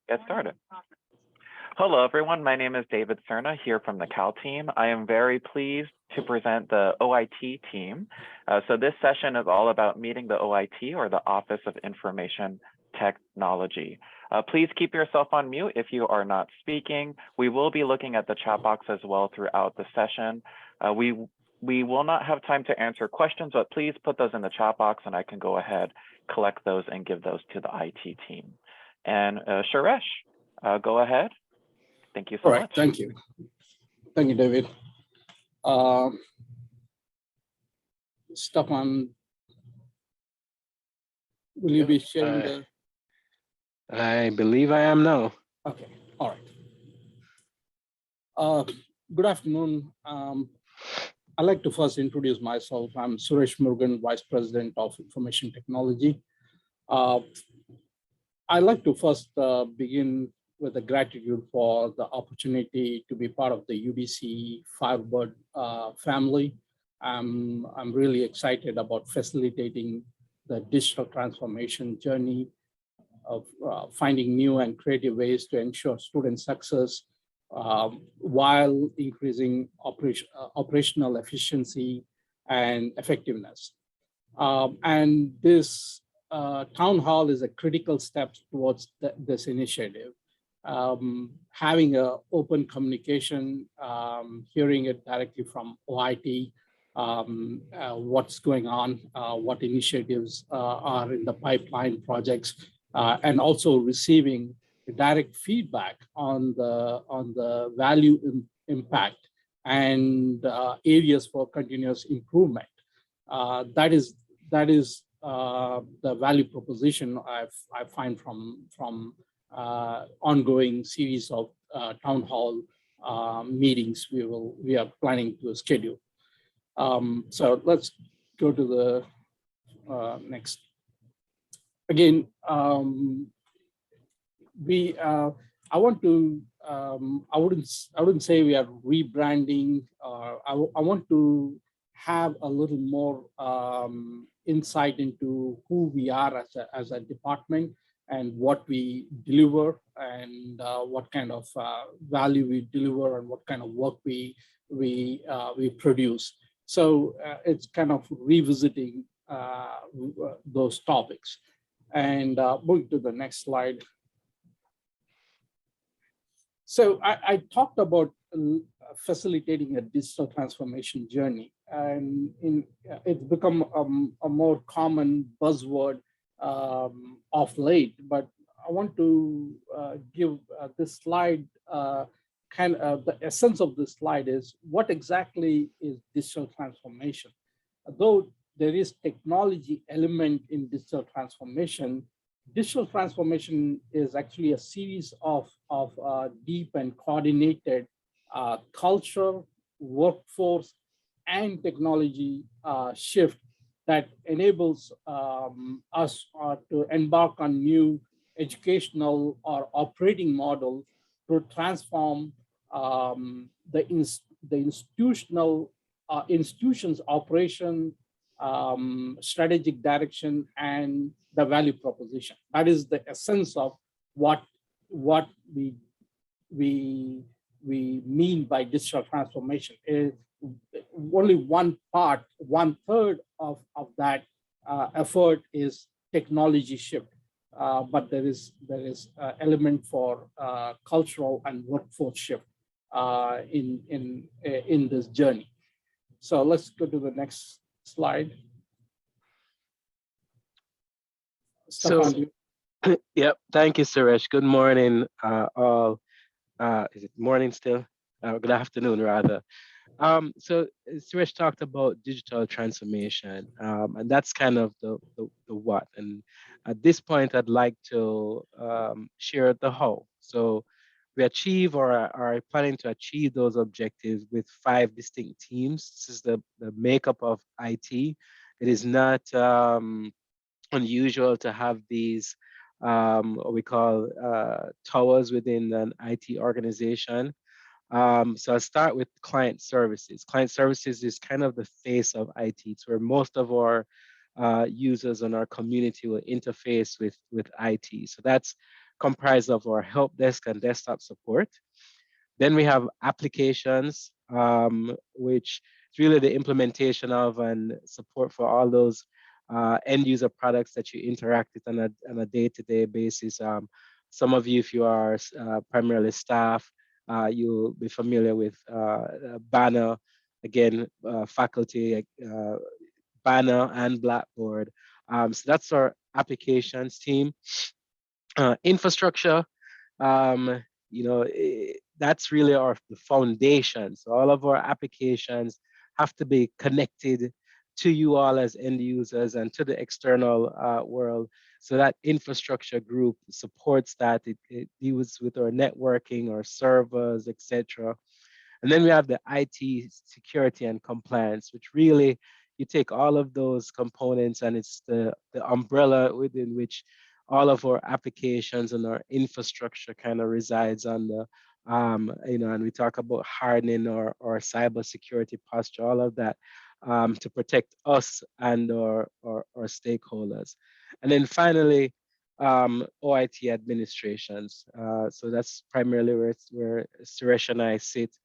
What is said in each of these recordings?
Get started. Hello, everyone. My name is David Cerna here from the C.A.L team. I am very pleased to present the OIT team. So this session is all about meeting the OIT, or the Office of Information Technology. Please keep yourself on mute if you are not speaking. We will be looking at the chat box as well throughout the session. We will not have time to answer questions, but please put those in the chat box and I can go ahead, collect those and give those to the IT team. And Suresh, go ahead. Thank you so much. Thank you. Thank you, David. Stephan, will you be sharing the? I believe I am now. Okay, all right. Good afternoon. I'd like to first introduce myself. I'm Suresh Murugan, Vice President of Information Technology. I'd like to first begin with a gratitude for the opportunity to be part of the UBC Firebird family. I'm really excited about facilitating the digital transformation journey of finding new and creative ways to ensure student success while increasing operational efficiency and effectiveness. And this town hall is a critical step towards this initiative. Having an open communication, hearing it directly from OIT, what's going on, what initiatives are in the pipeline projects, and also receiving direct feedback on the value impact and areas for continuous improvement. That is the value proposition I find from ongoing series of town hall meetings we are planning to schedule. So let's go to the next. Again, I wouldn't say we are rebranding. I want to have a little more insight into who we are as a department and what we deliver and what kind of value we deliver and what kind of work we produce. So it's kind of revisiting those topics. And moving to the next slide. So I talked about facilitating a digital transformation journey, and it's become a more common buzzword of late, but I want to give this slide, the essence of this slide is what exactly is digital transformation. Though there is technology element in digital transformation is actually a series of deep and coordinated culture, workforce, and technology shift that enables us to embark on new educational or operating models to transform the institution's operation, strategic direction, and the value proposition. That is the essence of what we mean by digital transformation. Is only one third of that effort is technology shift, but there is element for cultural and workforce shift in this journey. So let's go to the next slide. Stephan, yep, thank you, Suresh. Good morning, all. Is it morning still? Good afternoon, rather. So Suresh talked about digital transformation, and that's kind of the what. And at this point, I'd like to share the how. So we achieve or are planning to achieve those objectives with 5 distinct teams. This is the makeup of IT. It is not unusual to have these what we call towers within an IT organization. So I'll start with client services. Client services is kind of the face of IT. It's where most of our users and our community will interface with IT. So that's comprised of our help desk and desktop support. Then we have applications, which is really the implementation of and support for all those end user products that you interact with on a day-to-day basis. Some of you, if you are primarily staff, you'll be familiar with Banner, again, faculty, Banner and Blackboard. So that's our applications team. Infrastructure, that's really the foundation. So all of our applications have to be connected to you all as end users and to the external world. So that infrastructure group supports that. It deals with our networking, our servers, etc. And then we have the IT security and compliance, which really you take all of those components and it's the umbrella within which all of our applications and our infrastructure kind of resides on the, and we talk about hardening our cybersecurity posture, all of that to protect us and our stakeholders. And then finally, OIT administrations. So that's primarily where Suresh and I sit.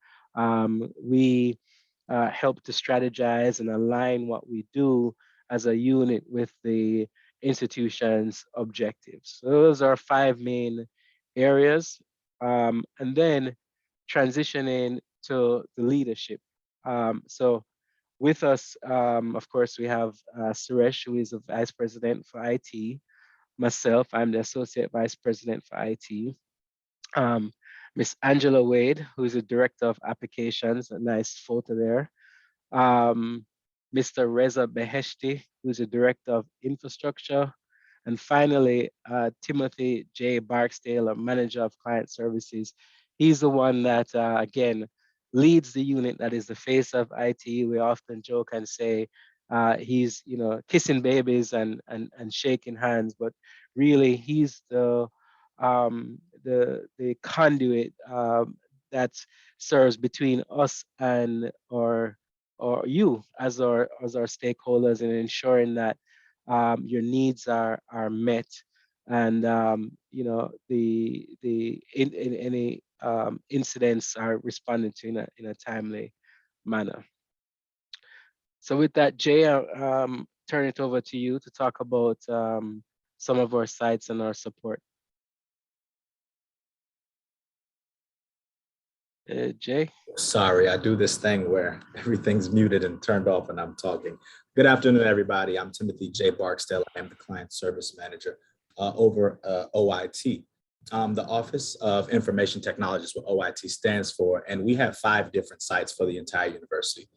We help to strategize and align what we do as a unit with the institution's objectives. So those are 5 main areas. And then transitioning to the leadership. So with us, of course, we have Suresh, who is the Vice President for IT. Myself, I'm the Associate Vice President for IT. Miss Angela Wade, who is the Director of Applications, a nice photo there. Mr. Reza Beheshti, who's the Director of Infrastructure. And finally, Timothy J. Barksdale, a Manager of Client Services. He's the one that, again, leads the unit that is the face of IT. We often joke and say he's, kissing babies and shaking hands, but really he's the conduit that serves between us and or you as our stakeholders, and ensuring that your needs are met, and any incidents are responded to in a timely manner. So with that, Jay, I'll turn it over to you to talk about some of our sites and our support. Jay? Sorry, I do this thing where everything's muted and turned off and I'm talking. Good afternoon, everybody. I'm Timothy J. Barksdale. I am the Client Service Manager over OIT. The Office of Information Technology is what OIT stands for, and we have 5 different sites for the entire university.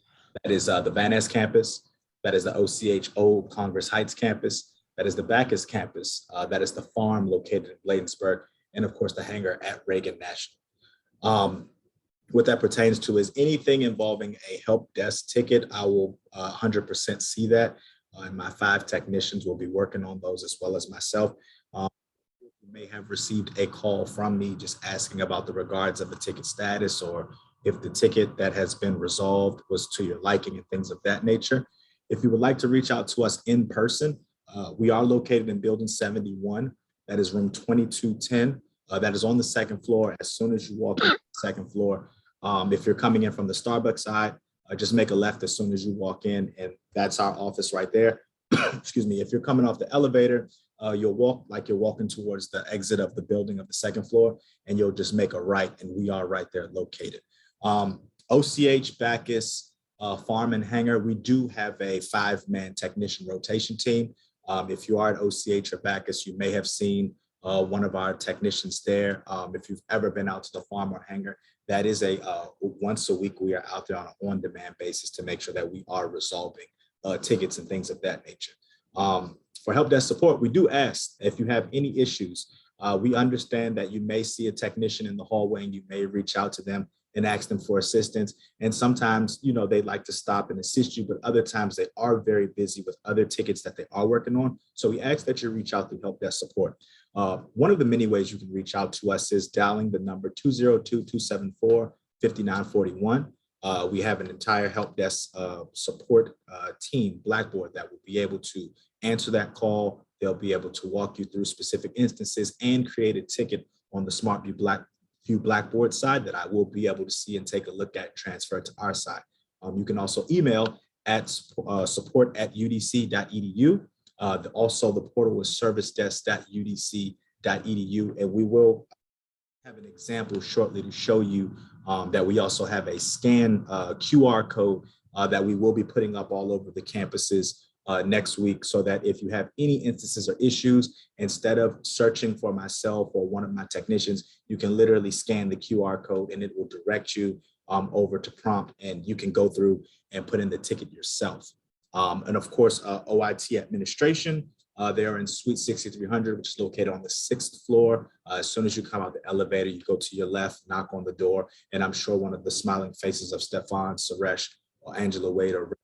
That is the Van Ness campus, that is the OCH Old Congress Heights campus, that is the Bacchus campus, that is the farm located in Bladensburg, and of course the hangar at Reagan National. What that pertains to is anything involving a help desk ticket. I will 100% see that, and my 5 technicians will be working on those as well as myself. You may have received a call from me just asking about the regards of a ticket status, or if the ticket that has been resolved was to your liking and things of that nature. If you would like to reach out to us in person, we are located in Building 71. That is room 2210. That is on the 2nd floor. As soon as you walk in the 2nd floor, if you're coming in from the Starbucks side, just make a left as soon as you walk in, and that's our office right there. Excuse me. If you're coming off the elevator, you'll walk like you're walking towards the exit of the building of the 2nd floor, and you'll just make a right, and we are right there located. OCH, Bacchus, Farm and Hangar, we do have a 5-man technician rotation team. If you are at OCH or Bacchus, you may have seen one of our technicians there. If you've ever been out to the Farm or Hangar, that is a once a week, we are out there on an on-demand basis to make sure that we are resolving tickets and things of that nature. For help desk support, we do ask if you have any issues. We understand that you may see a technician in the hallway and you may reach out to them and ask them for assistance. And sometimes, they'd like to stop and assist you, but other times they are very busy with other tickets that they are working on. So we ask that you reach out to help desk support. One of the many ways you can reach out to us is dialing the number 202-274-5941. We have an entire help desk support team, Blackboard, that will be able to answer that call, They'll be able to walk you through specific instances and create a ticket on the SmartView Blackboard side that I will be able to see and take a look at, transfer to our side. You can also email at support@udc.edu. Also, the portal is servicedesk.udc.edu, and we will have an example shortly to show you that we also have a scan QR code that we will be putting up all over the campuses next week, so that if you have any instances or issues, instead of searching for myself or one of my technicians, you can literally scan the QR code and it will direct you over to prompt, and you can go through and put in the ticket yourself. And of course, OIT administration, they are in Suite 6300, which is located on the 6th floor. As soon as you come out the elevator, you go to your left, knock on the door, and I'm sure one of the smiling faces of Stephan, Suresh, or Angela Wade or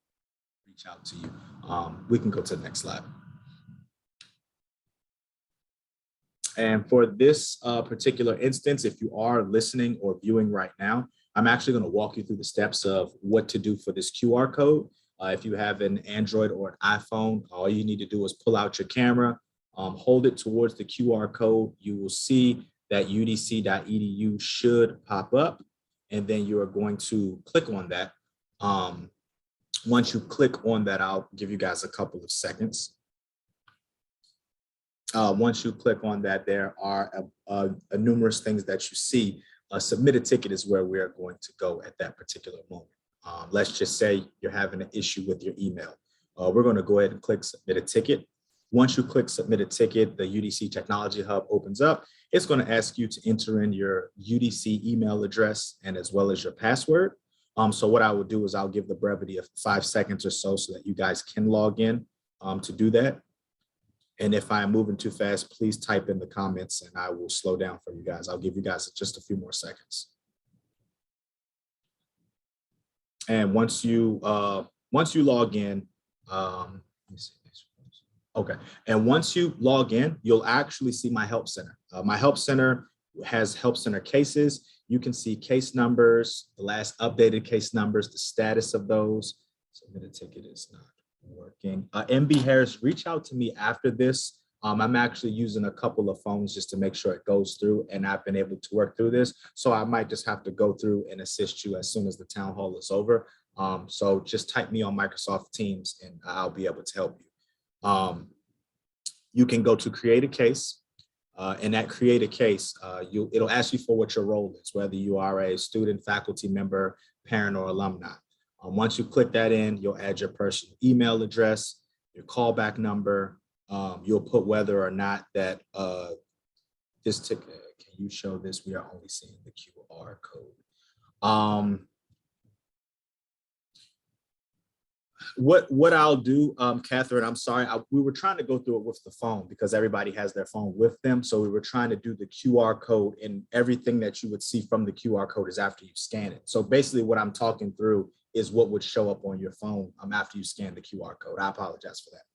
reach out to you. We can go to the next slide. And for this particular instance, if you are listening or viewing right now, I'm actually going to walk you through the steps of what to do for this QR code. If you have an Android or an iPhone, all you need to do is pull out your camera, hold it towards the QR code. You will see that udc.edu should pop up, and then you are going to click on that. Once you click on that, I'll give you guys a couple of seconds. Once you click on that, there are numerous things that you see. Submit a ticket is where we are going to go at that particular moment. Let's just say you're having an issue with your email. We're going to go ahead and click submit a ticket. Once you click submit a ticket, the UDC Technology Hub opens up. It's going to ask you to enter in your UDC email address and as well as your password. So what I will do is I'll give the brevity of 5 seconds or so that you guys can log in to do that. And if I'm moving too fast, please type in the comments and I will slow down for you guys. I'll give you guys just a few more seconds. And once you log in, let me see this. Okay. And once you log in, you'll actually see my help center. My help center has help center cases. You can see case numbers, the last updated case numbers, the status of those. Submit a ticket is not working. MB Harris, reach out to me after this. I'm actually using a couple of phones just to make sure it goes through, and I've been able to work through this. So I might just have to go through and assist you as soon as the town hall is over. So just type me on Microsoft Teams and I'll be able to help you. You can go to create a case. And that create a case, it'll ask you for what your role is, whether you are a student, faculty member, parent, or alumni. Once you click that in, you'll add your personal email address, your callback number. You'll put whether or not that this ticket, can you show this? We are only seeing the QR code. What I'll do, Catherine, I'm sorry, we were trying to go through it with the phone because everybody has their phone with them. So we were trying to do the QR code, and everything that you would see from the QR code is after you scan it. So basically what I'm talking through is what would show up on your phone after you scan the QR code. I apologize for that.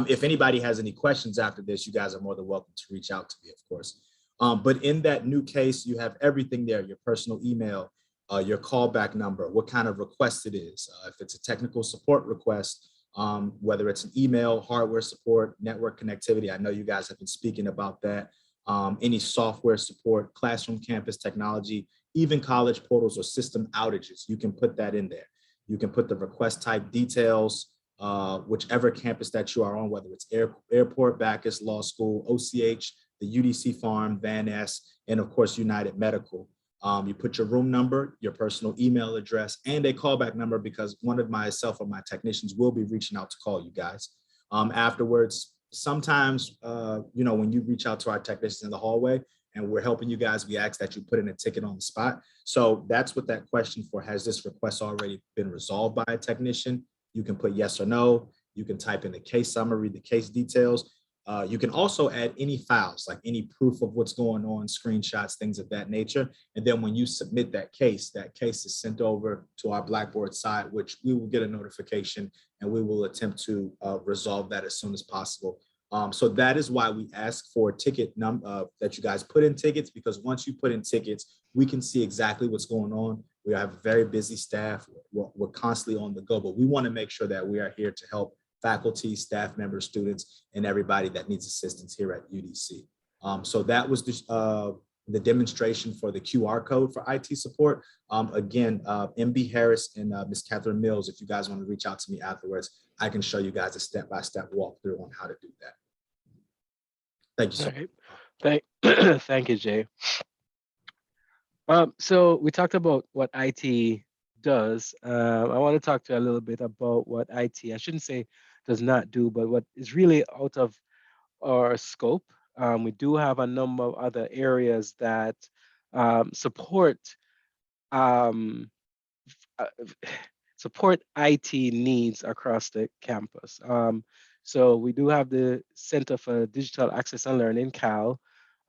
If anybody has any questions after this, you guys are more than welcome to reach out to me, of course. But in that new case, you have everything there, your personal email, your callback number, what kind of request it is. If it's a technical support request, whether it's an email, hardware support, network connectivity. I know you guys have been speaking about that. Any software support, classroom, campus technology, even college portals or system outages, you can put that in there. You can put the request type details, whichever campus that you are on, whether it's Airport, Bacchus, Law School, OCH, the UDC Farm, Van Ness, and of course, United Medical. You put your room number, your personal email address, and a callback number because one of myself or my technicians will be reaching out to call you guys. Afterwards, sometimes, when you reach out to our technicians in the hallway and we're helping you guys, we ask that you put in a ticket on the spot. So that's what that question for, has this request already been resolved by a technician? You can put yes or no. You can type in the case summary, the case details. You can also add any files, like any proof of what's going on, screenshots, things of that nature. And then when you submit that case is sent over to our Blackboard side, which we will get a notification and we will attempt to resolve that as soon as possible. So that is why we ask for a ticket number that you guys put in tickets, because once you put in tickets, we can see exactly what's going on. We have a very busy staff. We're constantly on the go, but we want to make sure that we are here to help faculty, staff members, students, and everybody that needs assistance here at UDC. So that was the demonstration for the QR code for IT support. Again, MB Harris and Ms. Catherine Mills, if you guys want to reach out to me afterwards, I can show you guys a step-by-step walkthrough on how to do that. Thank you, sir. Right. Thank you, Jay. So we talked about what IT does. I want to talk to you a little bit about what IT, I shouldn't say does not do, but what is really out of our scope. We do have a number of other areas that support um, uh, support IT needs across the campus. So we do have the Center for Digital Access and Learning, C.A.L,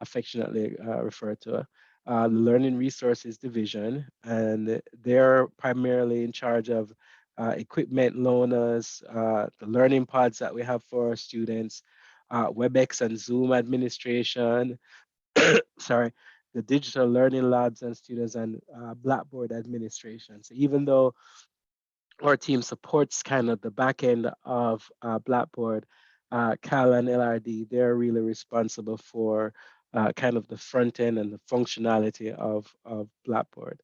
affectionately referred to, the Learning Resources Division, and they're primarily in charge of equipment loaners, the learning pods that we have for our students, WebEx and Zoom administration, sorry, the digital learning labs and students, and Blackboard administration. So even though our team supports kind of the back end of Blackboard, C.A.L and LRD, they're really responsible for kind of the front end and the functionality of Blackboard.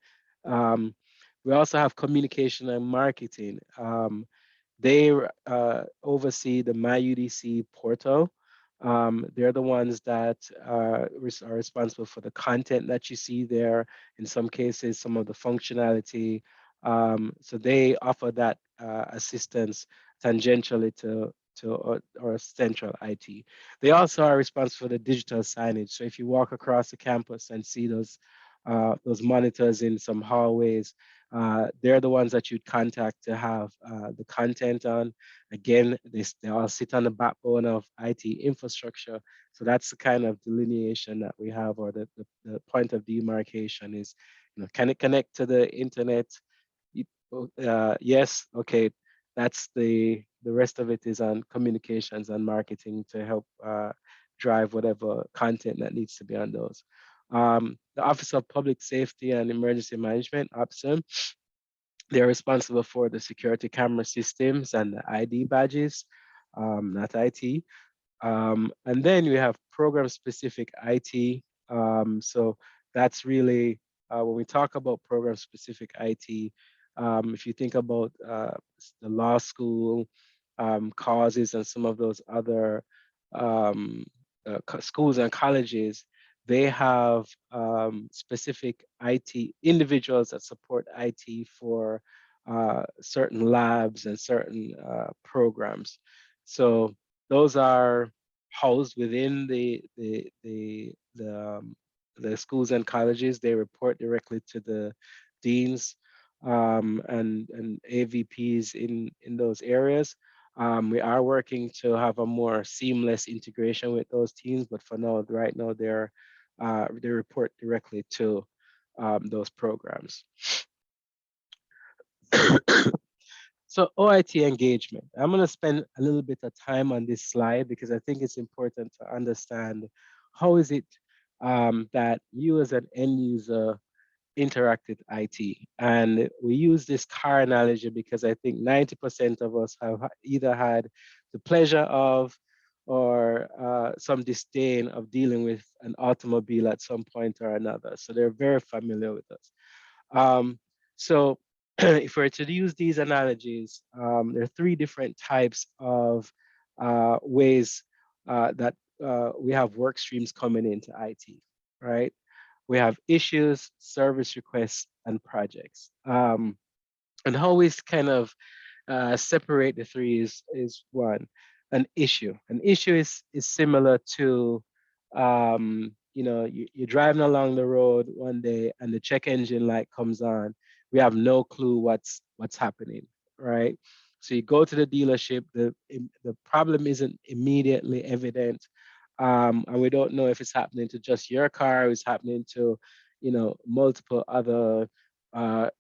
We also have communication and marketing. They oversee the MyUDC portal. They're the ones that are responsible for the content that you see there. In some cases, some of the functionality. So they offer that assistance tangentially to our central IT. They also are responsible for the digital signage. So if you walk across the campus and see those monitors in some hallways, they're the ones that you'd contact to have the content on. Again, they all sit on the backbone of IT infrastructure. So that's the kind of delineation that we have, or the point of demarcation is, can it connect to the internet? Yes, okay. That's the rest of it is on communications and marketing to help drive whatever content that needs to be on those. The Office of Public Safety and Emergency Management, OPSEM, they're responsible for the security camera systems and the ID badges, not IT. And then we have program-specific IT. So that's really, when we talk about program-specific IT, if you think about the law school causes and some of those other schools and colleges, they have specific IT individuals that support IT for certain labs and certain programs. So those are housed within the schools and colleges. They report directly to the deans and AVPs in those areas. We are working to have a more seamless integration with those teams, but for now, right now, they report directly to those programs. So OIT engagement. I'm going to spend a little bit of time on this slide because I think it's important to understand how is it that you as an end user interact with IT. And we use this car analogy because I think 90% of us have either had the pleasure of or some disdain of dealing with an automobile at some point or another. So they're very familiar with us. So if we're to use these analogies, there are three different types of ways that we have work streams coming into IT, right? We have issues, service requests, and projects. And how we kind of separate the three is one, an issue. An issue is similar to, you're driving along the road one day and the check engine light comes on. We have no clue what's happening, right? So you go to the dealership, the problem isn't immediately evident. And we don't know if it's happening to just your car, or it's happening to, multiple other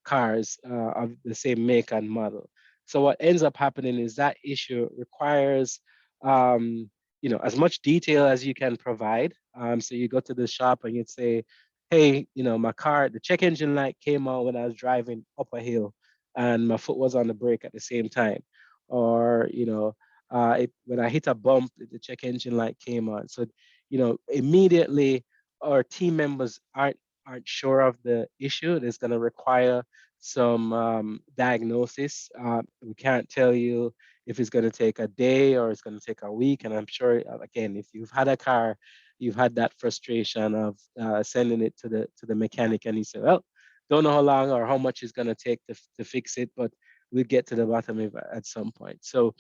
cars of the same make and model. So what ends up happening is that issue requires, as much detail as you can provide. So you go to the shop and you'd say, hey, my car, the check engine light came on when I was driving up a hill and my foot was on the brake at the same time. Or, when I hit a bump, the check engine light came on. So, immediately our team members aren't sure of the issue. It's going to require some diagnosis. We can't tell you if it's going to take a day or it's going to take a week. And I'm sure, again, if you've had a car, you've had that frustration of sending it to the mechanic, and he said, well, don't know how long or how much it's going to take to fix it, but we'll get to the bottom of it at some point. So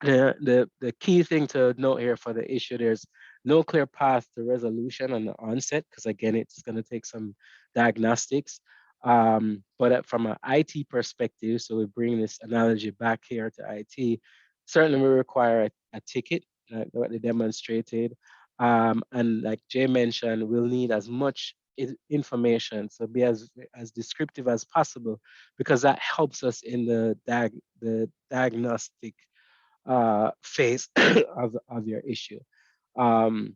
the key thing to note here for the issue, there's no clear path to resolution on the onset, because again, it's going to take some diagnostics. But from an IT perspective, so we bring this analogy back here to IT, certainly we require a ticket, what they demonstrated. And like Jay mentioned, we'll need as much information, so be as descriptive as possible, because that helps us in the diagnostic phase of your issue. And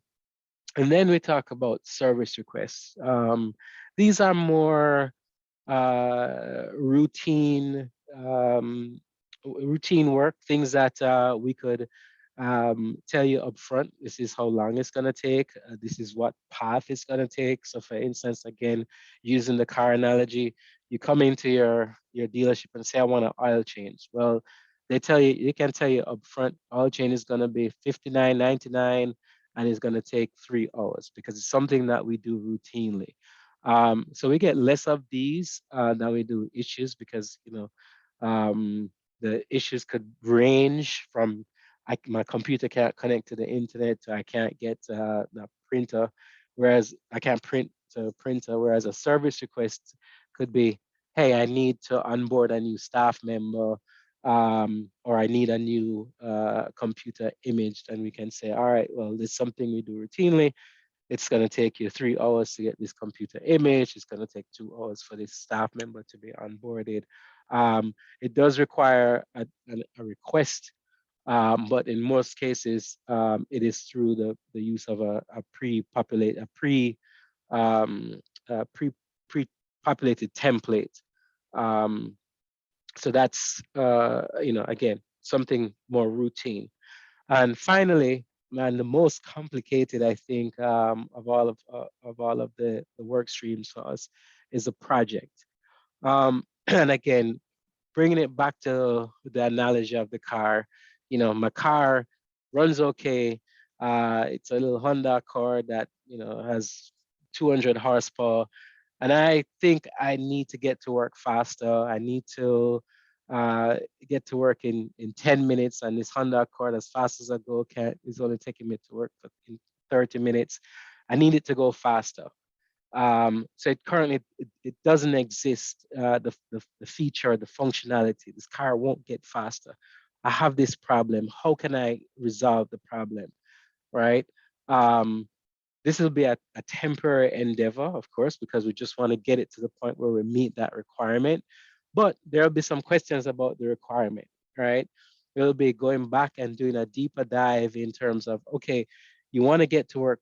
then we talk about service requests. These are more routine work, things that we could tell you upfront. This is how long it's going to take. This is what path it's going to take. So for instance, again, using the car analogy, you come into your dealership and say, I want an oil change. Well, they can tell you upfront, oil change is going to be $59.99 and it's going to take 3 hours, because it's something that we do routinely. So we get less of these than we do issues, because the issues could range from my computer can't connect to the internet, so I can't get the printer, whereas I can't print to a printer, whereas a service request could be, hey, I need to onboard a new staff member, or I need a new computer image, and we can say, all right, well, this is something we do routinely. It's going to take you 3 hours to get this computer image. It's going to take 2 hours for this staff member to be onboarded. It does require a request, but in most cases, it is through the use of a pre-populated template. So that's again, something more routine. And finally, and the most complicated, I think, of all of the work streams for us is a project. And again, bringing it back to the analogy of the car, my car runs okay. It's a little Honda Accord that has 200 horsepower, and I think I need to get to work faster. I need to get to work in 10 minutes, and this Honda Accord, as fast as I go, is only taking me to work in 30 minutes. I need it to go faster. So it doesn't exist, the feature, the functionality. This car won't get faster. I have this problem. How can I resolve the problem, right? This will be a temporary endeavor, of course, because we just want to get it to the point where we meet that requirement. But there'll be some questions about the requirement, right? We'll be going back and doing a deeper dive in terms of, okay, you want to get to work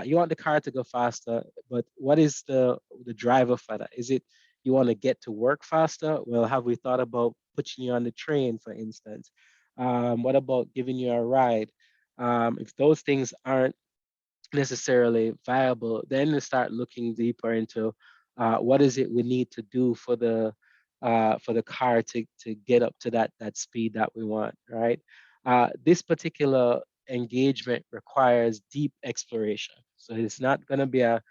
you want the car to go faster, but what is the driver for that? Is it you want to get to work faster? Well, have we thought about putting you on the train, for instance? What about giving you a ride? If those things aren't necessarily viable, then we start looking deeper into what is it we need to do for the car to get up to that speed that we want, right? This particular engagement requires deep exploration, so it's not going to be a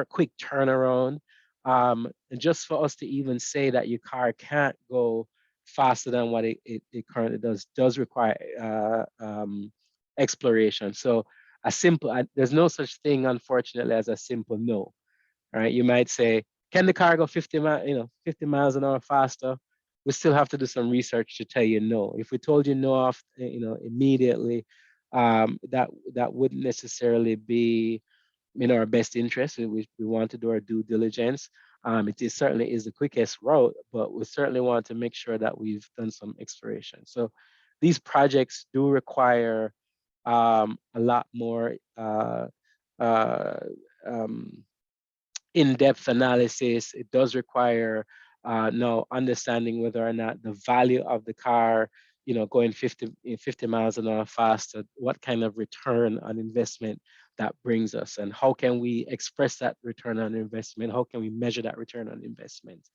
quick turnaround. And just for us to even say that your car can't go faster than what it currently does require exploration. So there's no such thing, unfortunately, as a simple no. Right? You might say, can the car go 50 miles an hour faster? We still have to do some research to tell you no. If we told you no off, immediately, that wouldn't necessarily be in our best interest. We want to do our due diligence. Certainly is the quickest route, but we certainly want to make sure that we've done some exploration. So these projects do require a lot more in-depth analysis. It does require now understanding whether or not the value of the car going 50 miles an hour faster, what kind of return on investment that brings us, and how can we express that return on investment? How can we measure that return on investment?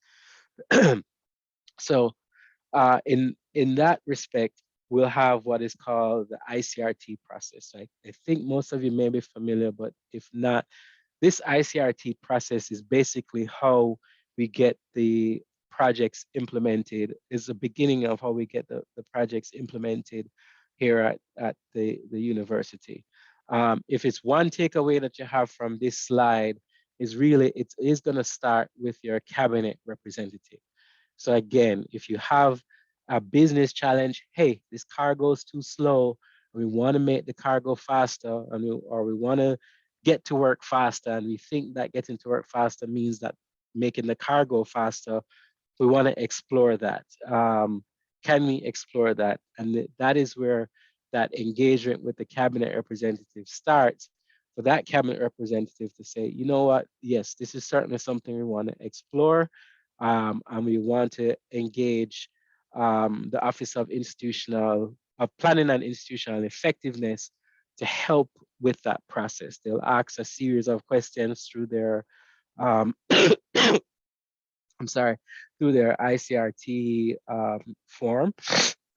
So in that respect, we'll have what is called the ICRT process. I think most of you may be familiar, but if not, this ICRT process is basically how we get the projects implemented, is the beginning of how we get the projects implemented here at the university. If it's one takeaway that you have from this slide, is really, it is going to start with your cabinet representative. So again, if you have a business challenge, hey, this car goes too slow, we want to make the car go faster, or we want to get to work faster, and we think that getting to work faster means that making the car go faster, we want to explore that. Can we explore that? And that is where that engagement with the cabinet representative starts, for that cabinet representative to say, you know what, yes, this is certainly something we want to explore, and we want to engage the Office of Planning and Institutional Effectiveness to help with that process. They'll ask a series of questions through their um, I'm sorry, through their ICRT form,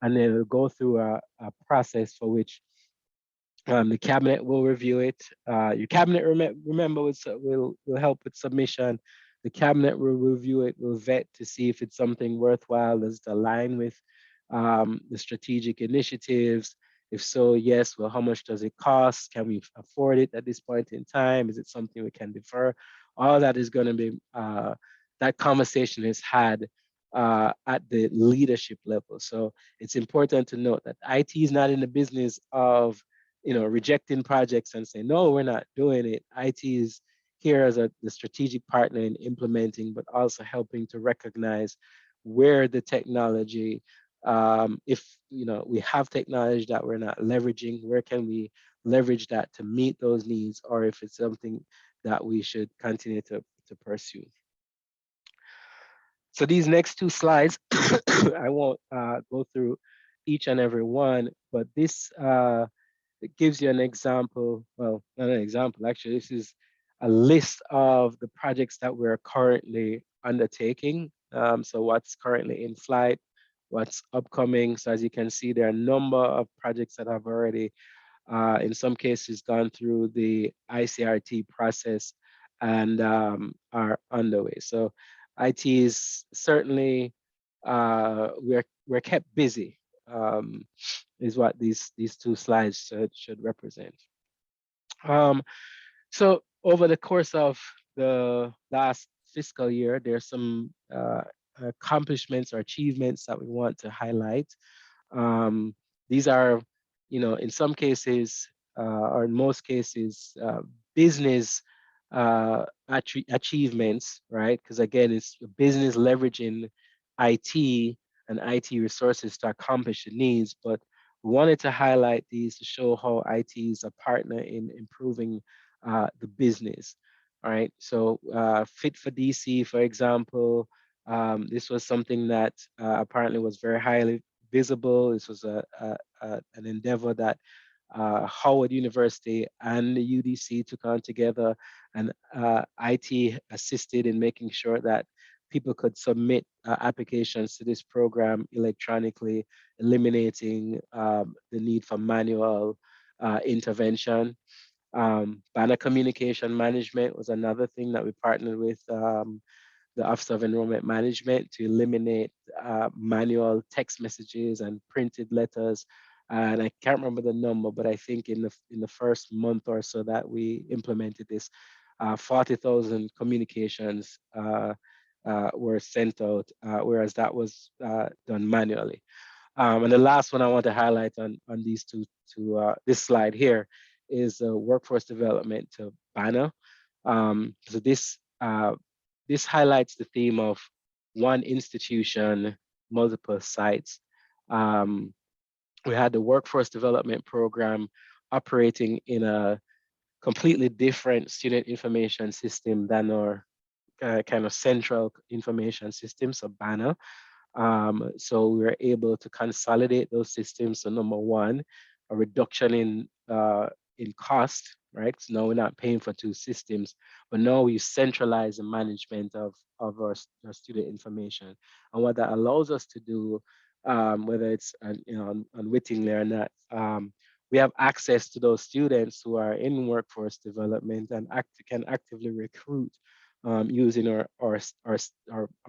and then it'll go through a process for which the cabinet will review it. Your cabinet, remember, will help with submission. The cabinet will review it, will vet to see if it's something worthwhile, does it align with the strategic initiatives? If so, yes, well, how much does it cost? Can we afford it at this point in time? Is it something we can defer? All that is going to be, that conversation is had at the leadership level. So it's important to note that IT is not in the business of rejecting projects and saying, no, we're not doing it. IT is here as the strategic partner in implementing, but also helping to recognize where the technology, if we have technology that we're not leveraging, where can we leverage that to meet those needs, or if it's something that we should continue to pursue. So these next two slides, I won't go through each and every one, but this it gives you an example, well, not an example, actually, this is a list of the projects that we're currently undertaking. So what's currently in flight, what's upcoming. So as you can see, there are a number of projects that have already, in some cases, gone through the ICRT process and are underway. So IT is certainly, we're kept busy. Is what these two slides should represent. So over the course of the last fiscal year, there's some accomplishments or achievements that we want to highlight. These are, in some cases, or in most cases, business achievements, right? Because again, it's business leveraging IT and IT resources to accomplish the needs, but we wanted to highlight these to show how IT is a partner in improving the business. All right, so Fit for DC, for example, this was something that apparently was very highly visible. This was an endeavor that Howard University and the UDC took on together, and IT assisted in making sure that people could submit applications to this program electronically, eliminating the need for manual intervention. Banner communication management was another thing that we partnered with the Office of Enrollment Management to eliminate manual text messages and printed letters. And I can't remember the number, but I think in the first month or so that we implemented this, 40,000 communications were sent out, whereas that was done manually. And the last one I want to highlight on these this slide here is workforce development to Banner. So this highlights the theme of one institution, multiple sites. We had the workforce development program operating in a completely different student information system than our kind of central information system, so Banner. So we were able to consolidate those systems. So number one, a reduction in cost, right? So now we're not paying for two systems, but now we centralize the management of our student information. And what that allows us to do, whether it's unwittingly or not, we have access to those students who are in workforce development and can actively recruit using our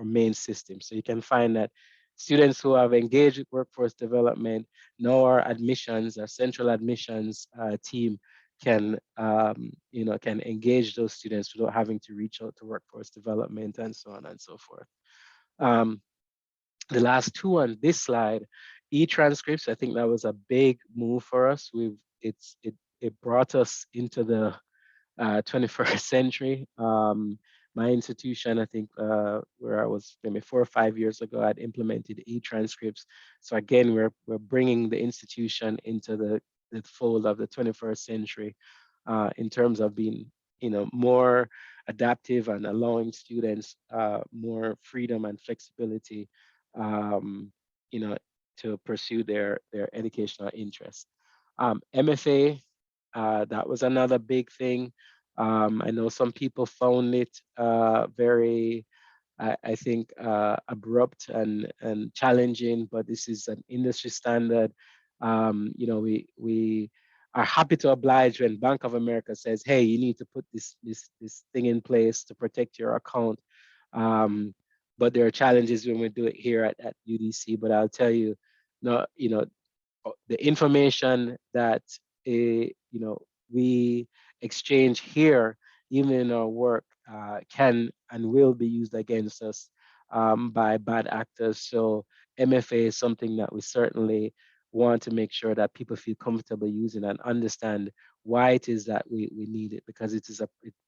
main system. So you can find that students who have engaged with workforce development know our admissions, our central admissions team can can engage those students without having to reach out to workforce development and so on and so forth. The last two on this slide, e-transcripts, I think that was a big move for us. It brought us into the 21st century. My institution, I think, where I was maybe 4 or 5 years ago, I'd implemented e-transcripts. So again, we're bringing the institution into the fold of the 21st century in terms of being, more adaptive and allowing students more freedom and flexibility, um, you know, to pursue their educational interests. MFA, that was another big thing. I know some people found it very, I think, abrupt and challenging, but this is an industry standard. We are happy to oblige when Bank of America says, "Hey, you need to put this thing in place to protect your account." But there are challenges when we do it here at UDC. But I'll tell you, no, the information that we exchange here, even in our work, can and will be used against us by bad actors. So MFA is something that we certainly want to make sure that people feel comfortable using and understand why it is that we need it, because it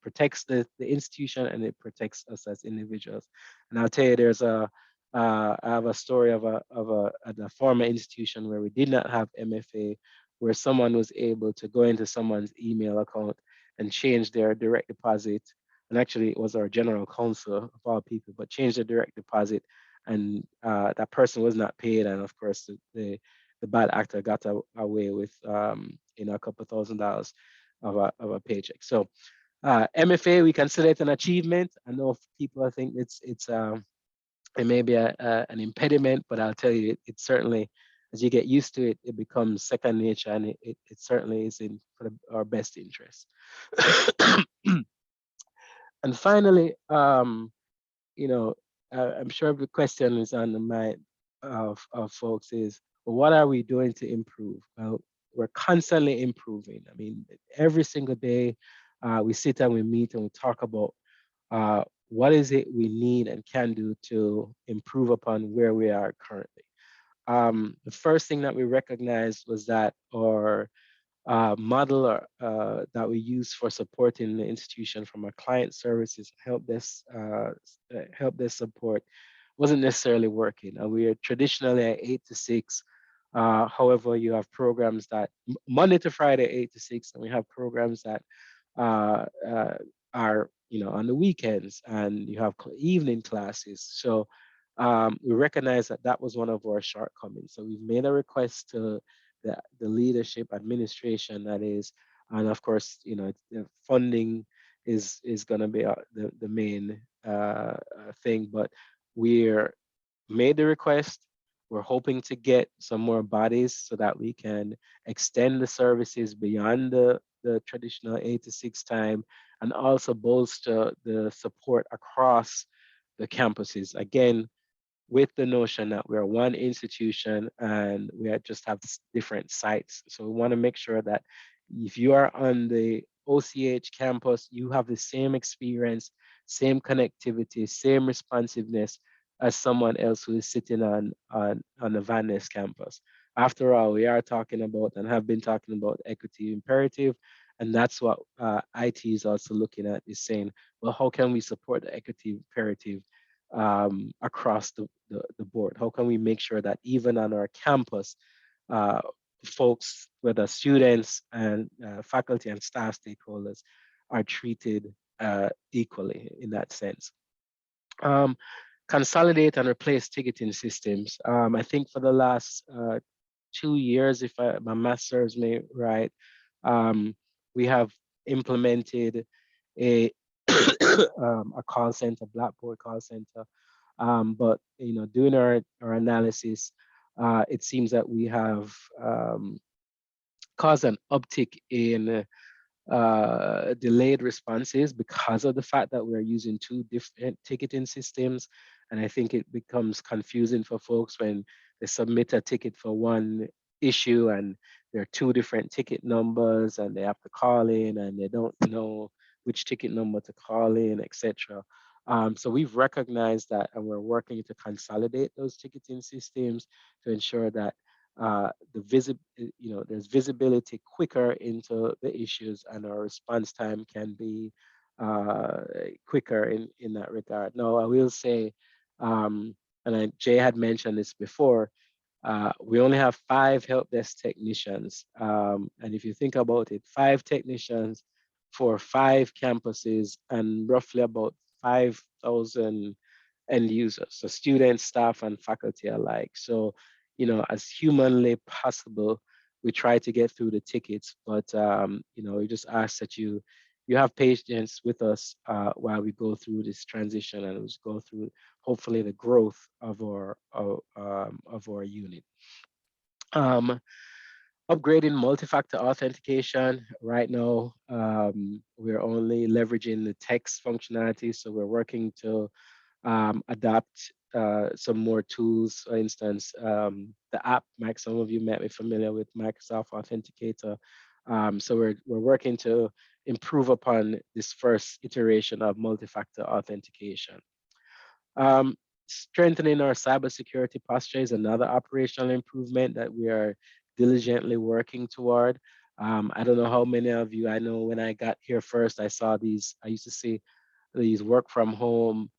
protects the institution and it protects us as individuals. And I'll tell you, I have a story of a former institution where we did not have MFA, where someone was able to go into someone's email account and change their direct deposit. And actually, it was our general counsel of all people, but changed the direct deposit, and that person was not paid. And of course, the bad actor got away with a couple $1,000s of a paycheck. So MFA, we consider it an achievement. I know people think it may be an impediment, but I'll tell you, it certainly, as you get used to it, it becomes second nature, and it certainly is for our best interest. And finally, I'm sure the question is on the mind of folks is, well, what are we doing to improve? Well, we're constantly improving. I mean, every single day we sit and we meet and we talk about what is it we need and can do to improve upon where we are currently. The first thing that we recognized was that our model that we use for supporting the institution from our client services help desk support wasn't necessarily working. And we are traditionally at 8 to 6. However, you have programs that Monday to Friday, 8 to 6, and we have programs that uh, uh, are on the weekends, and you have evening classes. So we recognize that that was one of our shortcomings. So we've made a request to the leadership administration, that is, and of course, the funding is going to be the main thing. But we're made the request. We're hoping to get some more bodies so that we can extend the services beyond the traditional 8 to 6 time, and also bolster the support across the campuses. Again, with the notion that we're one institution and just have different sites. So we want to make sure that if you are on the OCH campus, you have the same experience, same connectivity, same responsiveness as someone else who is sitting on the Van Ness campus. After all, we are talking about and have been talking about equity imperative, and that's what IT is also looking at, is saying, well, how can we support the equity imperative across the board? How can we make sure that even on our campus, folks, whether students and faculty and staff stakeholders, are treated equally in that sense? consolidate and replace ticketing systems. I think for the last 2 years, if my math serves me right, we have implemented a a call center, Blackboard call center. But doing our analysis, it seems that we have caused an uptick in delayed responses because of the fact that we're using two different ticketing systems. And I think it becomes confusing for folks when they submit a ticket for one issue and there are two different ticket numbers and they have to call in and they don't know which ticket number to call in, etc. So we've recognized that and we're working to consolidate those ticketing systems to ensure that there's visibility quicker into the issues and our response time can be quicker in that regard. Now, I will say, Jay had mentioned this before, we only have 5 help desk technicians. And if you think about it, 5 technicians for 5 campuses and roughly about 5,000 end users, so students, staff, and faculty alike. So, as humanly possible, we try to get through the tickets, but we just ask that you have patience with us while we go through this transition and we go through hopefully the growth of our unit. Upgrading multi-factor authentication. Right now, we're only leveraging the text functionality, so we're working to adapt some more tools. For instance, the app, some of you might be familiar with Microsoft Authenticator. So we're working to improve upon this first iteration of multi-factor authentication. Strengthening our cybersecurity posture is another operational improvement that we are diligently working toward. I don't know how many of you, I know when I got here first, I used to see these work from home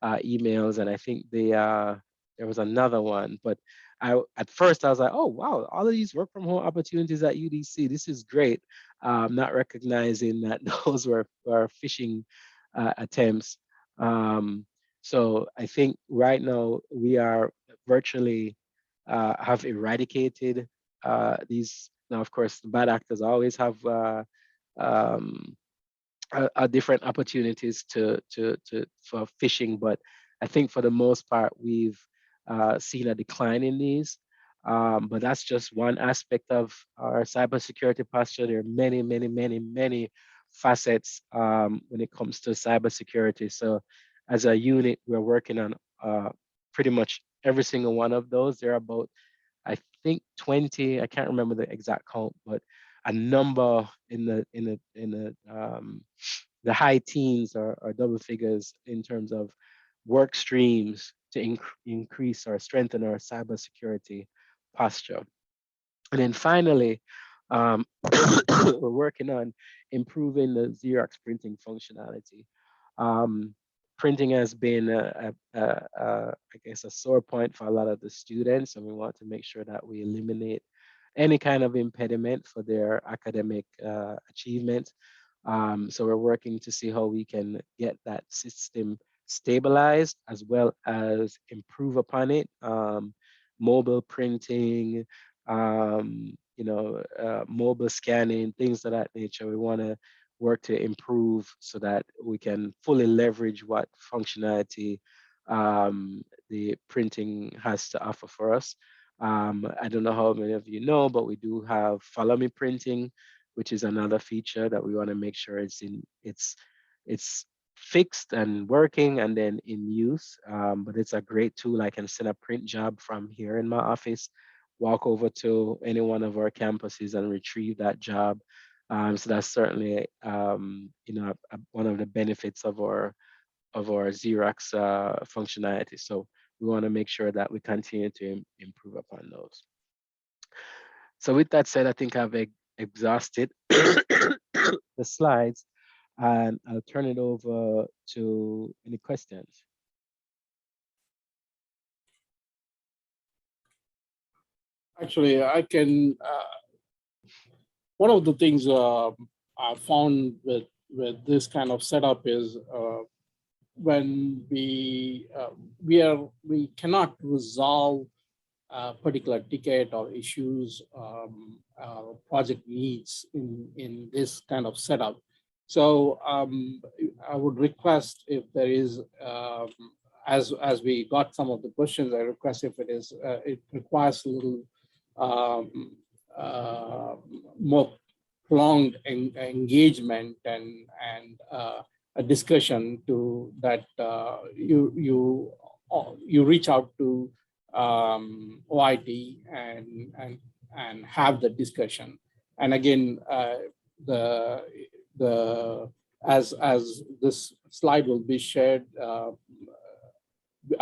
emails, and I think there was another one, but at first I was like, oh wow, all of these work from home opportunities at UDC, this is great. Not recognizing that those were phishing attempts. So I think right now we are virtually have eradicated these. Now, of course, the bad actors always have different opportunities for phishing, but I think for the most part we've seen a decline in these. But that's just one aspect of our cybersecurity posture. There are many, many, many, many facets when it comes to cybersecurity. So as a unit, we're working on pretty much every single one of those. There are about, I think, 20. I can't remember the exact count, but a number in the high teens or double figures in terms of work streams to increase or strengthen our cybersecurity posture. And then finally, we're working on improving the Xerox printing functionality. Printing has been, I guess, a sore point for a lot of the students, and we want to make sure that we eliminate any kind of impediment for their academic achievement. So we're working to see how we can get that system stabilized as well as improve upon it. Mobile printing, mobile scanning, things of that nature. We want to work to improve so that we can fully leverage what functionality the printing has to offer for us. I don't know how many of you know, but we do have follow me printing, which is another feature that we want to make sure it's fixed and working and then in use. But it's a great tool. I can send a print job from here in my office, walk over to any one of our campuses and retrieve that job. So that's certainly one of the benefits of our Xerox functionality. So we want to make sure that we continue to improve upon those. So with that said, I think I've exhausted the slides, and I'll turn it over to any questions. Actually, I can. One of the things I found with this kind of setup is when we cannot resolve a particular ticket or issues, project needs in this kind of setup. So I would request if there is, as we got some of the questions, I request if it requires a little more prolonged engagement and a discussion to that you reach out to OIT and have the discussion. And again, as this slide will be shared,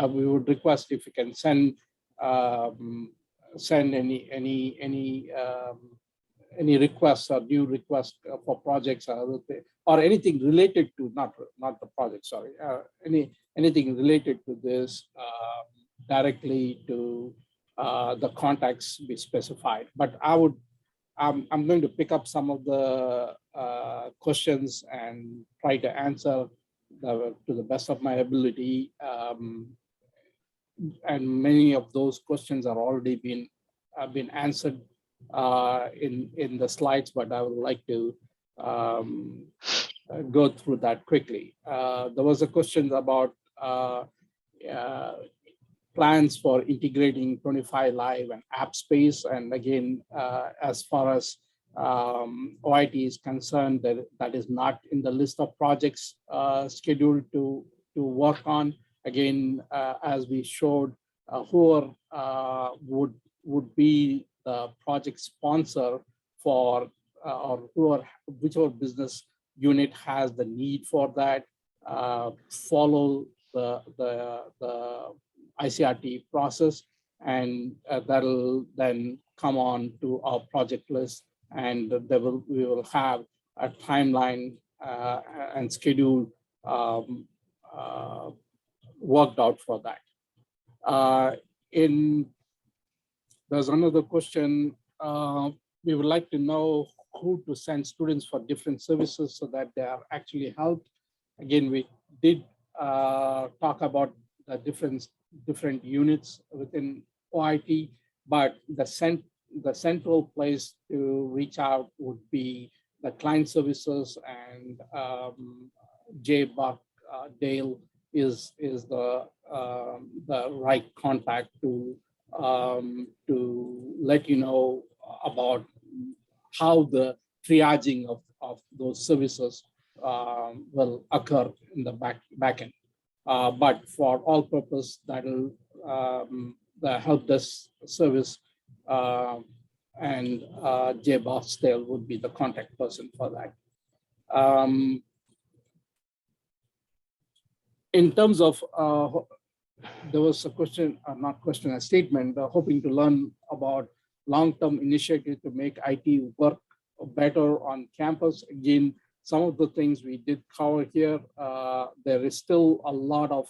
we would request if you can send any requests or new requests for projects or anything related to not the project, sorry, anything related to this directly to the contacts be specified. But I'm going to pick up some of the questions and try to answer to the best of my ability. And many of those questions are already been answered in the slides, but I would like to go through that quickly. There was a question about plans for integrating 25 Live and App Space. And again, as far as OIT is concerned, that is not in the list of projects scheduled to work on. Again, as we showed, whoever would be the project sponsor for or whichever business unit has the need for that, follow the ICRT process, and that'll then come on to our project list, and we will have a timeline and schedule worked out for that. There's another question. We would like to know who to send students for different services so that they are actually helped. Again, we did talk about the different units within OIT, but the central place to reach out would be the client services, and J. Dale is the right contact to let you know about how the triaging of those services will occur in the back end. But for all purpose, that'll the help desk service and J. Barksdale would be the contact person for that. In terms of, there was a question, not question, a statement, hoping to learn about long-term initiative to make IT work better on campus. Again, some of the things we did cover here. There is still a lot of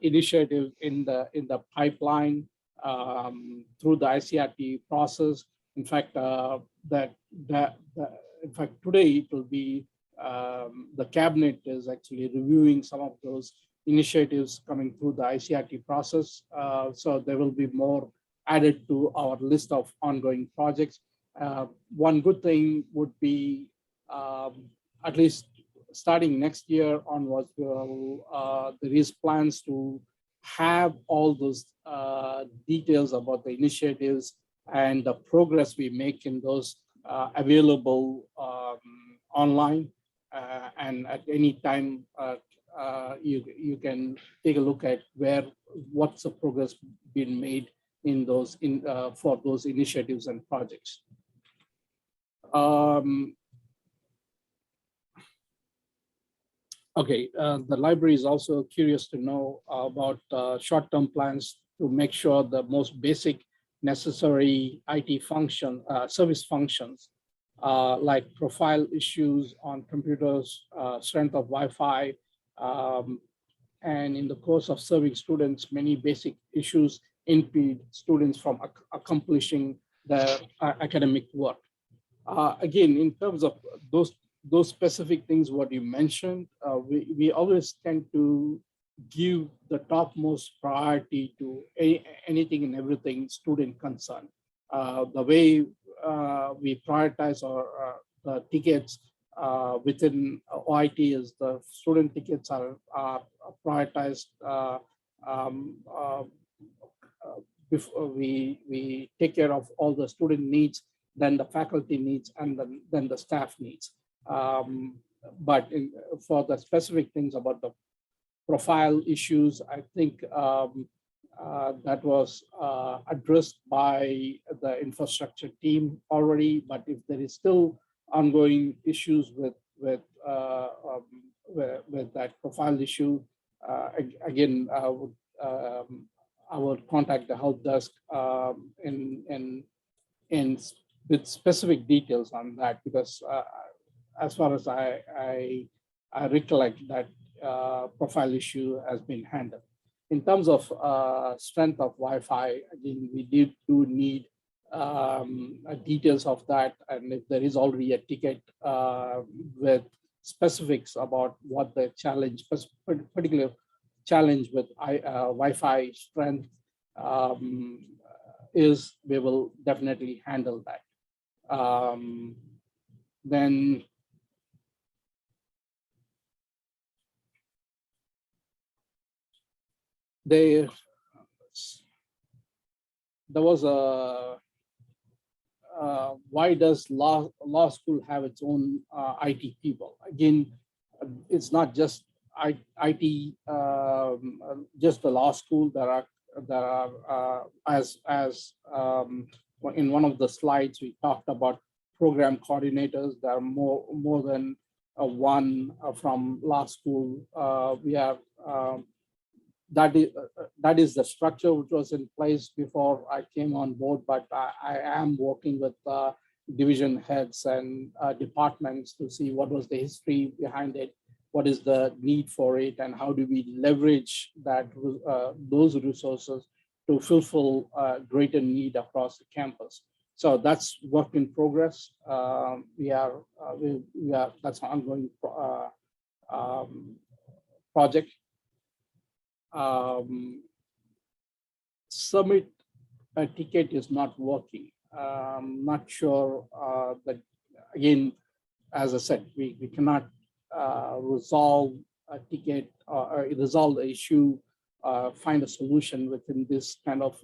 initiative in the pipeline through the ICRT process. In fact, in fact today it will be the cabinet is actually reviewing some of those initiatives coming through the ICRT process. So there will be more added to our list of ongoing projects. One good thing would be at least starting next year onwards, there is plans to have all those details about the initiatives and the progress we make in those available online. And at any time, you can take a look at what's the progress been made in those for those initiatives and projects. Okay, the library is also curious to know about short-term plans to make sure the most basic necessary IT service functions like profile issues on computers, strength of Wi-Fi, and in the course of serving students, many basic issues impede students from accomplishing their academic work. Again, in terms of those specific things, what you mentioned, we always tend to give the topmost priority to anything and everything student concern. The way we prioritize our the tickets within OIT is the student tickets are prioritized before we take care of all the student needs, then the faculty needs, and then the staff needs. But for the specific things about the profile issues, I think that was addressed by the infrastructure team already. But if there is still ongoing issues with that profile issue, again, I would contact the help desk in with specific details on that, because as far as I recollect, that profile issue has been handled. In terms of strength of Wi-Fi, again, we do need details of that, and if there is already a ticket with specifics about what the challenge, particular challenge with Wi-Fi strength is, we will definitely handle that. Then there was a why does law school have its own IT people? Again, it's not just IT, just the law school. There are as in one of the slides we talked about program coordinators. There are more than one from law school. We have that is the structure which was in place before I came on board, but I am working with division heads and departments to see what was the history behind it, what is the need for it, and how do we leverage that those resources to fulfill greater need across the campus. So that's work in progress. We are that's an ongoing project. Submit a ticket is not working. Not sure that, again, as I said, we cannot resolve a ticket or resolve the issue, find a solution within this kind of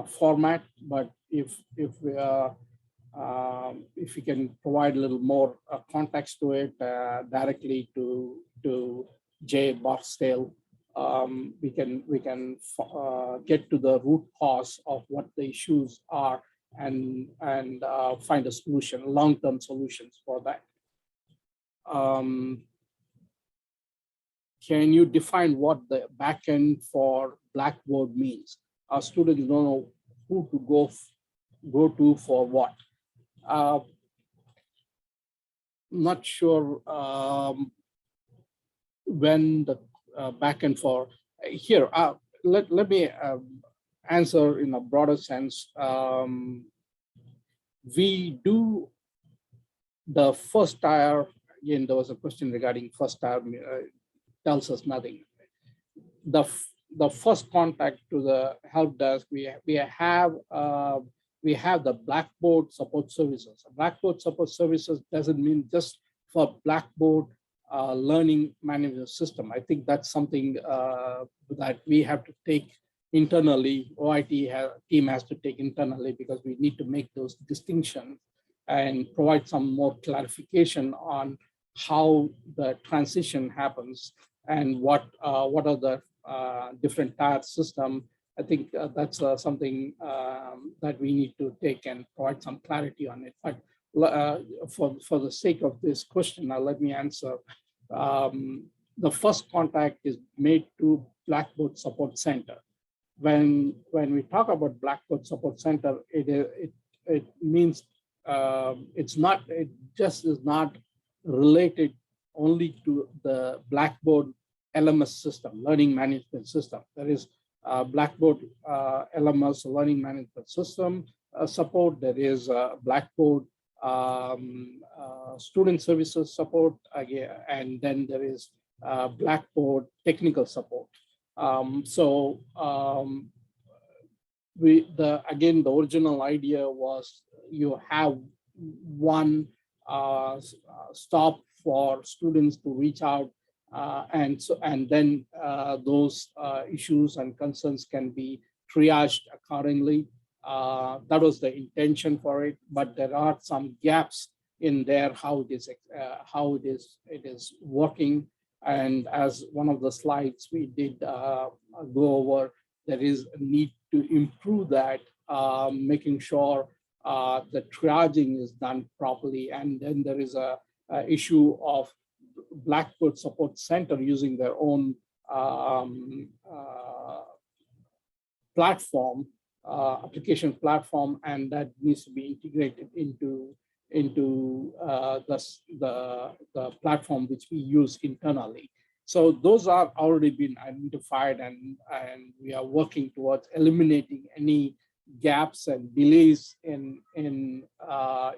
format. But if you can provide a little more context to it directly to Jay Barksdale, we can get to the root cause of what the issues are and find a solution, long-term solutions for that. Can you define what the backend for Blackboard means? Our students don't know who to go to for what. Not sure when the backend for here. Let me answer in a broader sense. We do the first tier. Again, there was a question regarding first tier. Tells us nothing. The first contact to the help desk, we have the Blackboard support services. Blackboard support services doesn't mean just for Blackboard learning management system. I think that's something that we have to take internally. OIT team has to take internally, because we need to make those distinctions and provide some more clarification on how the transition happens and what are the different tier system. I think that's something that we need to take and provide some clarity on it. But for the sake of this question, now let me answer. The first contact is made to Blackboard Support Center. When we talk about Blackboard Support Center, it means it just is not related only to the Blackboard LMS system, learning management system. There is Blackboard LMS learning management system support. There is Blackboard student services support, again, and then there is Blackboard technical support. Again, the original idea was you have one stop for students to reach out, and then those issues and concerns can be triaged accordingly. That was the intention for it, but there are some gaps in there how it is working. And as one of the slides we did go over, there is a need to improve that, making sure the triaging is done properly. And then there is a issue of Blackboard Support Center using their own platform, application platform, and that needs to be integrated into the platform which we use internally. So those are already been identified, and we are working towards eliminating any gaps and delays in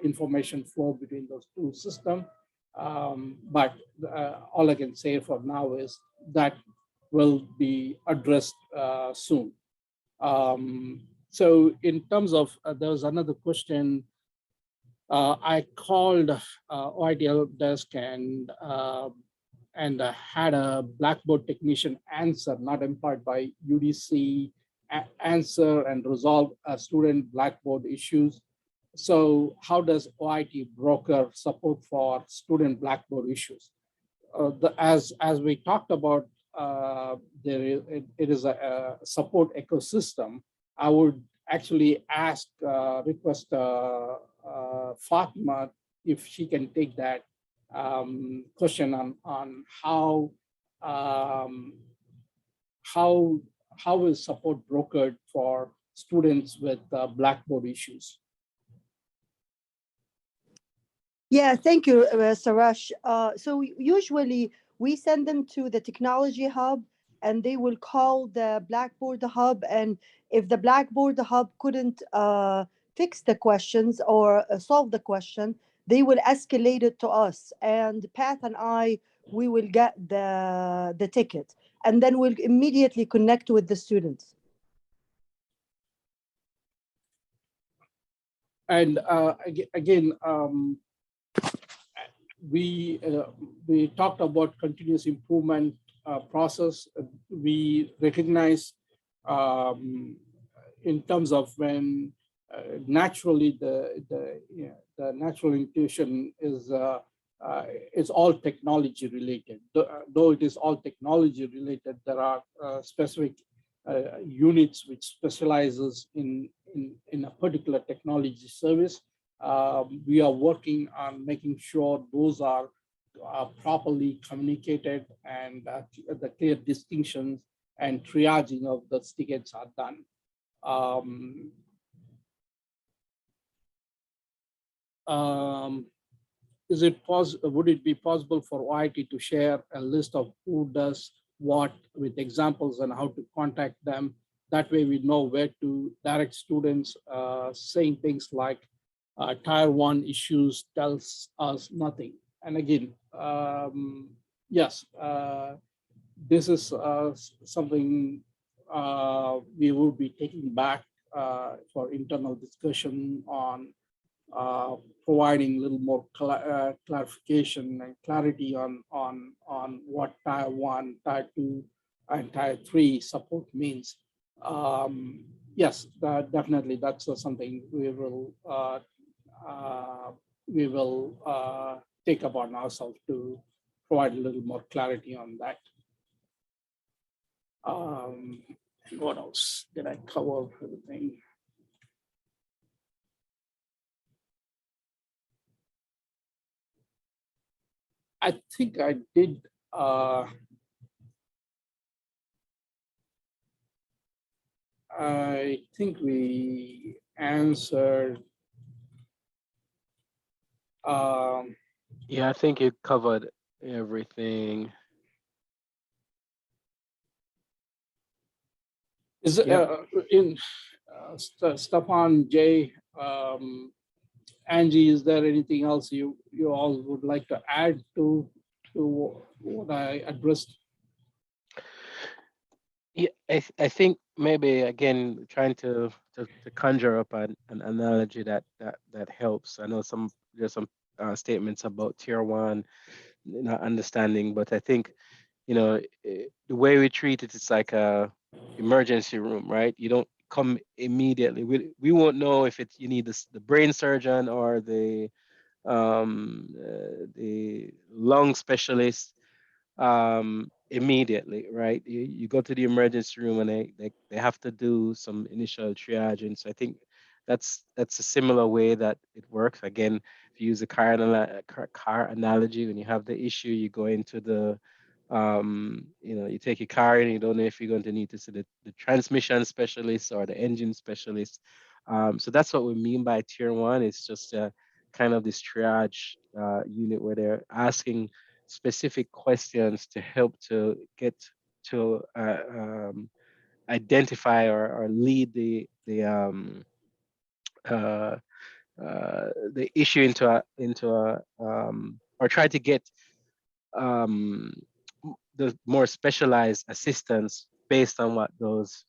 information flow between those two systems. But all I can say for now is that will be addressed soon. So in terms of, there was another question. I called OIT desk and had a Blackboard technician answer, not empowered by UDC, answer and resolve student Blackboard issues. So how does OIT broker support for student Blackboard issues? As we talked about, it is a support ecosystem. I would actually request Fatima if she can take that question on how is support brokered for students with Blackboard issues. Yeah, thank you, Sarash. So usually we send them to the technology hub, and they will call the Blackboard hub. And if the Blackboard hub couldn't fix the questions or solve the question, they will escalate it to us. And Pat and we will get the ticket, and then we'll immediately connect with the students. And again, we talked about continuous improvement process. We recognize in terms of when naturally the natural intuition is it's all technology related. Though it is all technology related, there are specific units which specializes in a particular technology service. We are working on making sure those are properly communicated, and the clear distinctions and triaging of the tickets are done. Would it be possible for OIT to share a list of who does what with examples and how to contact them? That way we know where to direct students. Saying things like tier 1 issues tells us nothing. And again, yes, this is something we will be taking back for internal discussion on providing a little more clarification and clarity on what tier 1, tier 2, and tier 3 support means. Yes, definitely that's something we will take upon ourselves to provide a little more clarity on that. What else? Did I cover everything? I think I did. I think we answered. Yeah, I think you covered everything. Is it in Stephan, Jay, Angie, is there anything else you all would like to add to what I addressed? Yeah, I think maybe again trying to conjure up an analogy that helps. I know there's some statements about tier one not understanding, but I think the way we treat it, it's like a emergency room, right? You don't come immediately. We won't know if it's you need the brain surgeon or the lung specialist immediately, right? You go to the emergency room and they have to do some initial triaging. So I think that's a similar way that it works. Again, if you use a car analogy, when you have the issue, you go into the you take your car and you don't know if you're going to need to see the transmission specialist or the engine specialist. So that's what we mean by tier one. It's just kind of this triage unit where they're asking specific questions to help to get to identify or lead uh, the issue into or try to get um, the more specialized assistance based on what those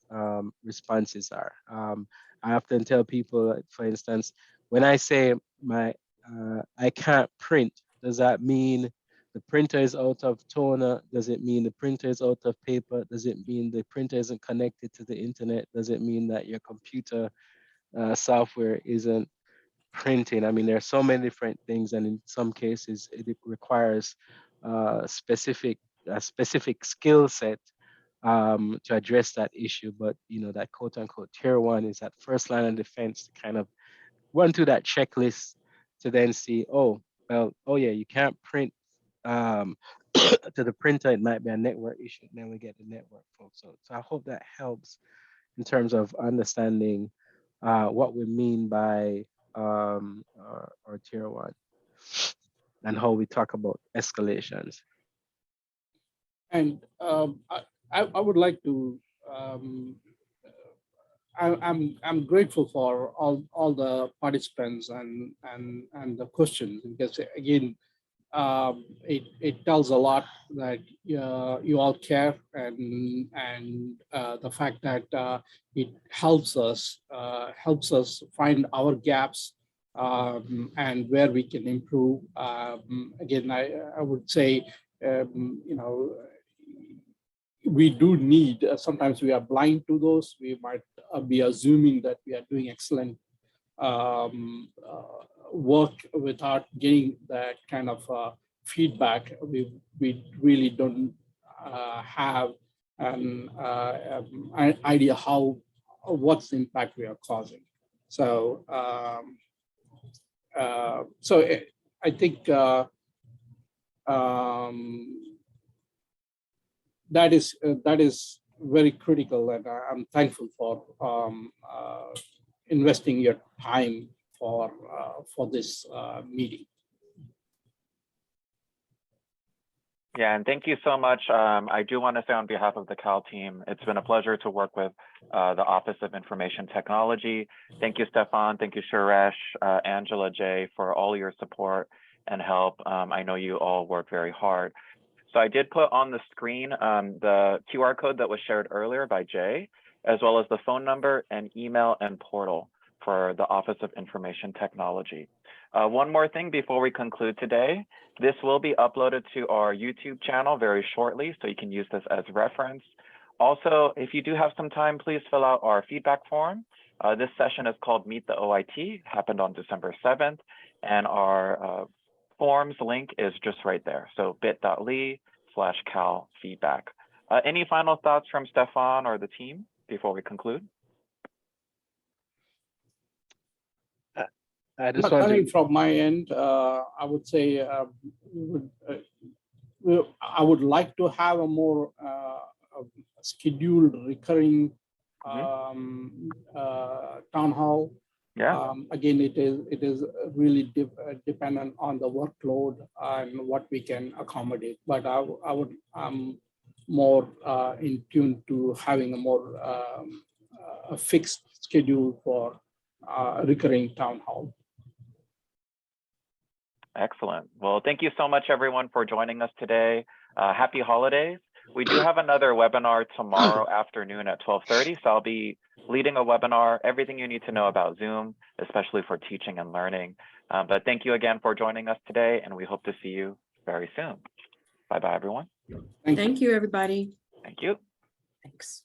responses are. I often tell people, for instance, when I say I can't print, does that mean the printer is out of toner? Does it mean the printer is out of paper? Does it mean the printer isn't connected to the internet? Does it mean that your computer software isn't printing? I mean, there are so many different things, and in some cases, it requires a specific skill set to address that issue. But that quote unquote tier one is that first line of defense to kind of run through that checklist to then see, oh yeah, you can't print to the printer. It might be a network issue. Then we get the network folks. So I hope that helps in terms of understanding what we mean by or tier one and how we talk about escalations. And I would like to. I'm grateful for all the participants and the questions, because again, it tells a lot that you all care, and the fact that it helps us find our gaps and where we can improve. Again, I would say, we do need, sometimes we are blind to those. We might be assuming that we are doing excellent work without getting that kind of feedback. We really don't have an idea what's the impact we are causing. So I think that is very critical, and I'm thankful for investing your time for this meeting. Yeah, and thank you so much. I do want to say on behalf of the C.A.L team, it's been a pleasure to work with the Office of Information Technology. Thank you, Stephan. Thank you, Suresh, Angela, Jay, for all your support and help. I know you all work very hard. So I did put on the screen the QR code that was shared earlier by Jay, as well as the phone number and email and portal for the Office of Information Technology. One more thing before we conclude today, this will be uploaded to our YouTube channel very shortly, so you can use this as reference. Also, if you do have some time, please fill out our feedback form. This session is called Meet the OIT, happened on December 7th, and our forms link is just right there. So bit.ly/CAL feedback. Any final thoughts from Stephan or the team before we conclude? I just want to... From my end, I would say I would like to have a more scheduled, recurring town hall. Yeah. Again, it is really dependent on the workload and what we can accommodate. But I'm more in tune to having a more a fixed schedule for recurring town hall. Excellent. Well, thank you so much, everyone, for joining us today. Happy holidays. We do have another webinar tomorrow afternoon at 12:30. So I'll be leading a webinar, everything you need to know about Zoom, especially for teaching and learning. But thank you again for joining us today, and we hope to see you very soon. Bye-bye, everyone. Thank you. Thank you, everybody. Thank you. Thanks.